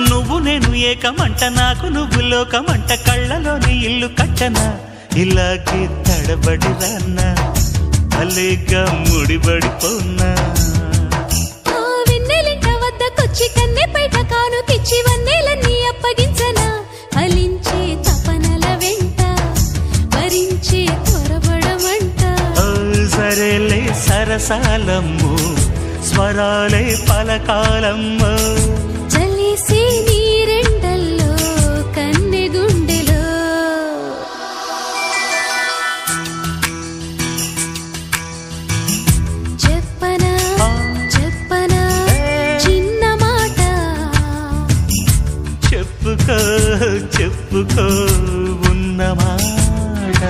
నువ్వు నేను ఏకమంట నాకు నువ్వు లోకమంట కళ్ళలోని ఇల్లు కట్టనా ఇలాగే తడబడి రాన్నా అలేగా ముడిబడిపోన్నా వెన్నెలింట వద్దకొచ్చి కన్నె పైట కానుకిచ్చి వన్నెలన్నీ అప్పగించనా ఫలించే తపనల వెంట భరించే త్వరపడమంట సరేలే సరసాలమ్ము స్వరాలే పలకాలమ్ము చలిసే నీరెండల్లో కన్నె గుండెలో చెప్పనా చెప్పనా చిన్న మాట చెప్పుకో చెప్పుకో ఉన్న మాట